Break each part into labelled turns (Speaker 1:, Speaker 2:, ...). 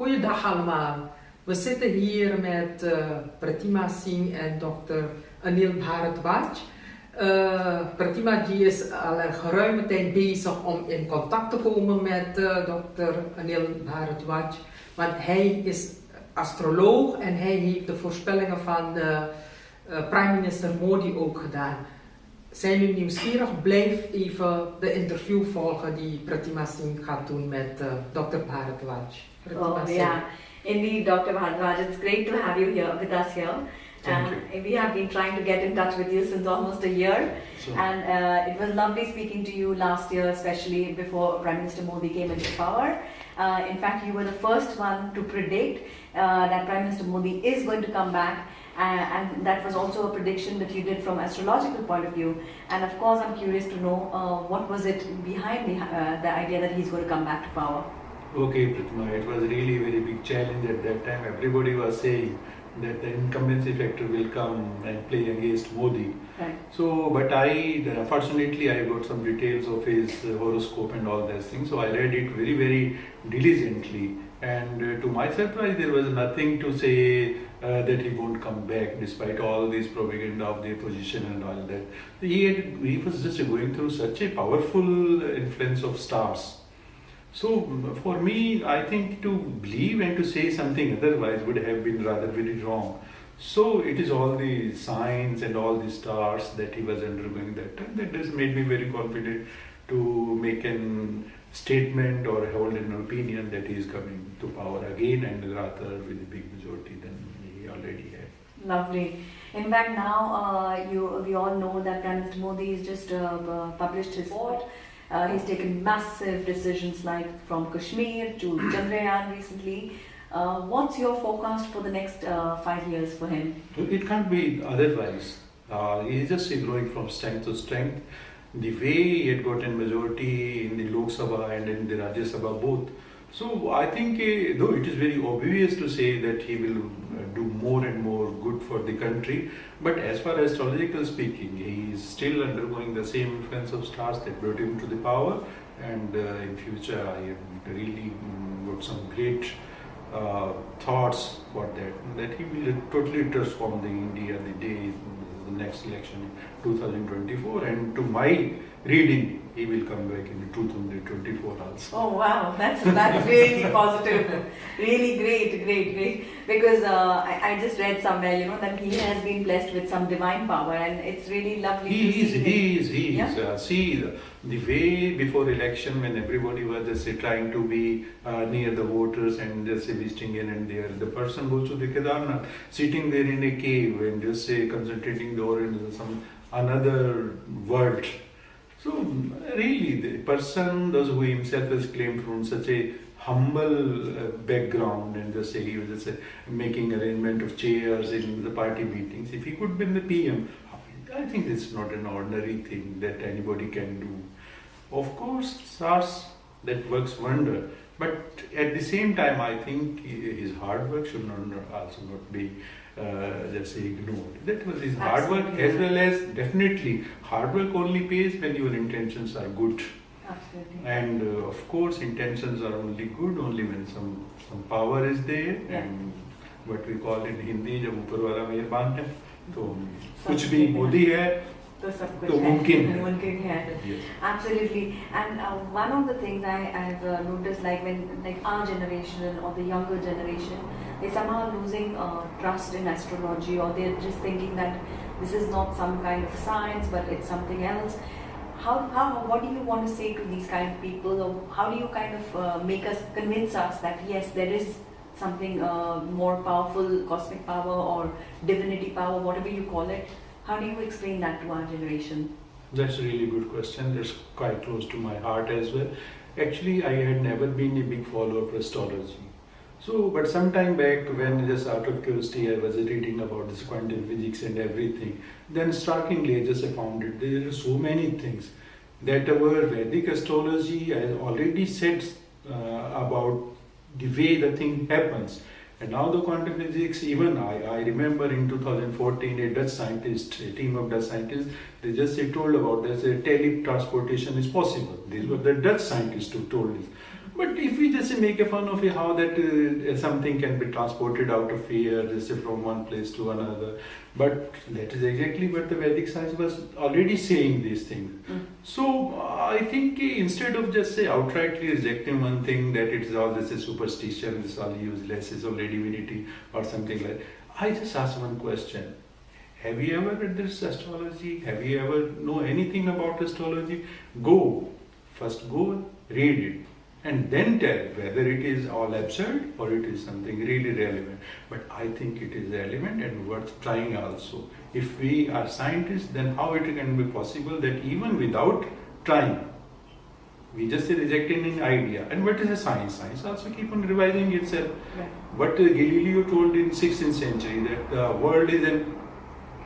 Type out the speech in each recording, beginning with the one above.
Speaker 1: Goeiedag allemaal. We zitten hier met Pratima Singh en dokter Anil Bharadwaj. Pratima die is al een geruime tijd bezig om in contact te komen met dokter Anil Bharadwaj. Want hij is astroloog en hij heeft de voorspellingen van Prime Minister Modi ook gedaan. Zijn u nieuwsgierig? Blijf even de interview volgen die Pratima Singh gaat doen met Dr. Bharadwaj.
Speaker 2: Yeah, indeed, Dr. Bharadwaj, it's great to have you here with us here. We have been trying to get in touch with you since almost a year, and it was lovely speaking to you last year, especially before Prime Minister Modi came into power. In fact, you were the first one to predict that Prime Minister Modi is going to come back. And that was also a prediction that you did from astrological point of view. And of course, I'm curious to know what was it behind the idea that he's going to come back to power.
Speaker 3: Okay, Pratima, it was really a very big challenge at that time. Everybody was saying that the incumbency factor will come and play against Modi.
Speaker 2: Right.
Speaker 3: So, but fortunately, I got some details of his horoscope and all those things. So I read it very, very diligently. And to my surprise, there was nothing to say that he won't come back despite all this propaganda of the opposition and all that. He was just going through such a powerful influence of stars. So for me, I think to believe and to say something otherwise would have been rather very wrong. So it is all the signs and all the stars that he was undergoing that time that has made me very confident to make an statement or hold an opinion that he is coming to power again, and rather with a big majority than he already had.
Speaker 2: Lovely. In fact, now we all know that Prime Minister Modi has just published his report. He's taken massive decisions like from Kashmir to Chandrayaan recently. What's your forecast for the next 5 years for him?
Speaker 3: It can't be otherwise. He is just growing from strength to strength. The way he had gotten majority in the Lok Sabha and in the Rajya Sabha both. So I think though it is very obvious to say that he will do more and more good for the country, but as far as astrological speaking, he is still undergoing the same influence of stars that brought him to the power, and in future I have really got some great thoughts about that he will totally transform the India the day the next election 2024, and to my reading he will come back in 2024 also.
Speaker 2: Oh wow, that's really positive, really great. Because I just read somewhere, that he has been blessed with some divine power, and it's really lovely.
Speaker 3: He is. See, the way before election when everybody was just trying to be near the voters and just visiting in and there, the person goes to the Kedarnath, sitting there in a cave and just concentrating there in some another world. So really, the person, those who himself has claimed from such a humble background, and just he was just making arrangement of chairs in the party meetings. If he could be in the PM, I think it's not an ordinary thing that anybody can do. Of course, SARS that works wonder, but at the same time, I think his hard work should also not be just ignored. That was his hard work, as well as definitely hard work only pays when your intentions are good.
Speaker 2: Absolutely.
Speaker 3: And of course, intentions are only good only when some power is there, and what we call in Hindi, जब ऊपर वाला मेहरबान है, तो कुछ भी मोदी है, तो मुमकिन है. Yes.
Speaker 2: Absolutely. And one of the things I've noticed, like our generation or the younger generation, they somehow losing trust in astrology, or they're just thinking that this is not some kind of science, but it's something else. What do you want to say to these kind of people, or how do you kind of convince us that yes, there is something more powerful, cosmic power or divinity power, whatever you call it? How do you explain that to our generation?
Speaker 3: That's a really good question. That's quite close to my heart as well. Actually, I had never been a big follower of astrology. So, but some time back, when just out of curiosity I was reading about this quantum physics and everything, then startlingly I just found it. There are so many things that our Vedic astrology has already said about the way the thing happens. And now the quantum physics, even I remember in 2014 a Dutch scientist, a team of Dutch scientists, they just told about this, teletransportation is possible. These were the Dutch scientists who told this. But if we just make a fun of it, how that something can be transported out of here, just from one place to another, but that is exactly what the Vedic science was already saying these things. So I think instead of just say outrightly rejecting one thing that it is all this is superstition, this is all useless, it's only divinity or something like that, I just ask one question. Have you ever read this astrology? Have you ever know anything about astrology? First go read it and then tell whether it is all absurd or it is something really relevant. But I think it is relevant and worth trying also. If we are scientists, then how it can be possible that even without trying, we just rejecting an idea. And what is a science? Science also keep on revising itself.
Speaker 2: Right.
Speaker 3: What Galileo told in 16th century, that the world is an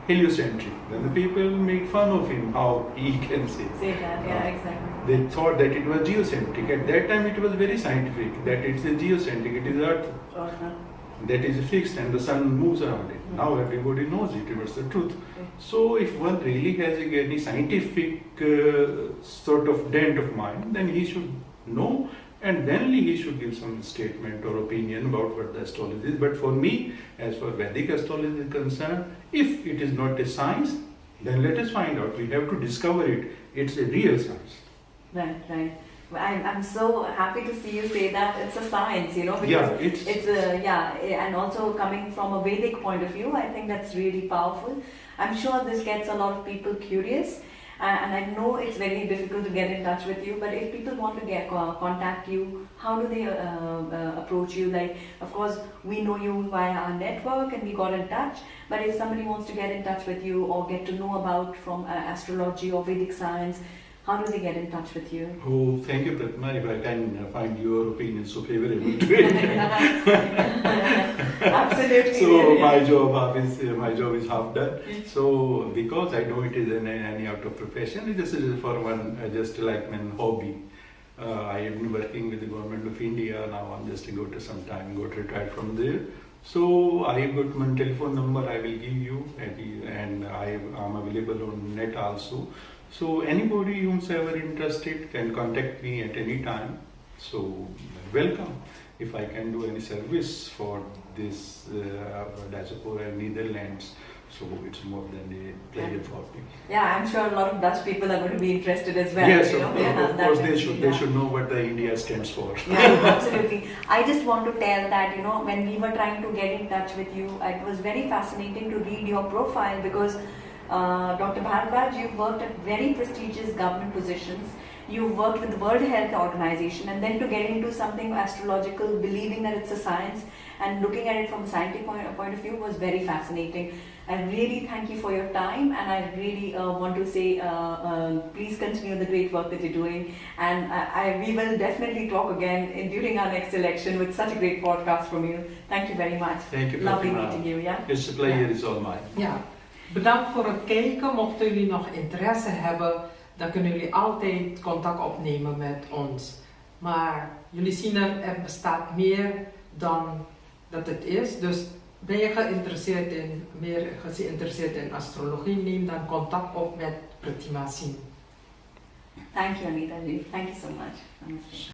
Speaker 3: heliocentric. Then the people made fun of him, how he can say
Speaker 2: that, yeah, exactly.
Speaker 3: They thought that it was geocentric. At that time it was very scientific, that it's a geocentric, it is Earth that is fixed and the sun moves around it. Now everybody knows it was the truth. So if one really has any scientific sort of dent of mind, then he should know and then he should give some statement or opinion about what the astrology is. But for me, as far as Vedic astrology is concerned, if it is not a science, then let us find out. We have to discover it. It's a real science.
Speaker 2: Right. I'm so happy to see you say that it's a science, you know, because
Speaker 3: Yeah,
Speaker 2: it's and also coming from a Vedic point of view, I think that's really powerful. I'm sure this gets a lot of people curious. And I know it's very difficult to get in touch with you, but if people want to contact you, how do they approach you? Like, of course, we know you via our network and we got in touch, but if somebody wants to get in touch with you or get to know about from astrology or Vedic science, how do they get in touch with you?
Speaker 3: Oh, thank you, Pratima, if I can find your opinion so favorable to it.
Speaker 2: Absolutely.
Speaker 3: So my job is half done. So because I know it is any out of profession, it is for one just like my hobby. I have been working with the government of India now. I'm just got retired from there. So I have got my telephone number. I will give you, and I am available on net also. So anybody who's ever interested can contact me at any time. So welcome. If I can do any service for this diaspora in Netherlands, so it's more than a pleasure for me.
Speaker 2: Yeah, I'm sure a lot of Dutch people are going to be interested as well.
Speaker 3: Yes,
Speaker 2: you know?
Speaker 3: of course they should. They should know what the India stands for.
Speaker 2: Yeah, absolutely. I just want to tell that, you know, when we were trying to get in touch with you, it was very fascinating to read your profile because Dr. Bharadwaj, you've worked at very prestigious government positions. You've worked with the World Health Organization, and then to get into something astrological, believing that it's a science and looking at it from a scientific point of view was very fascinating. I really thank you for your time, and I really want to say please continue the great work that you're doing, and we will definitely talk again during our next election with such a great podcast from you. Thank you very much.
Speaker 3: Thank you.
Speaker 2: Lovely meeting you. Yeah.
Speaker 3: It's a pleasure, it's all mine.
Speaker 1: Ja, bedankt voor het kijken. Mochten jullie nog interesse hebben, dan kunnen jullie altijd contact opnemen met ons. Maar jullie zien er bestaat meer dan dat het is. Dus ben je meer geïnteresseerd in astrologie, neem dan contact op met Pratima Singh.
Speaker 2: Thank you, Anita ji. Thank you so much. Namaste.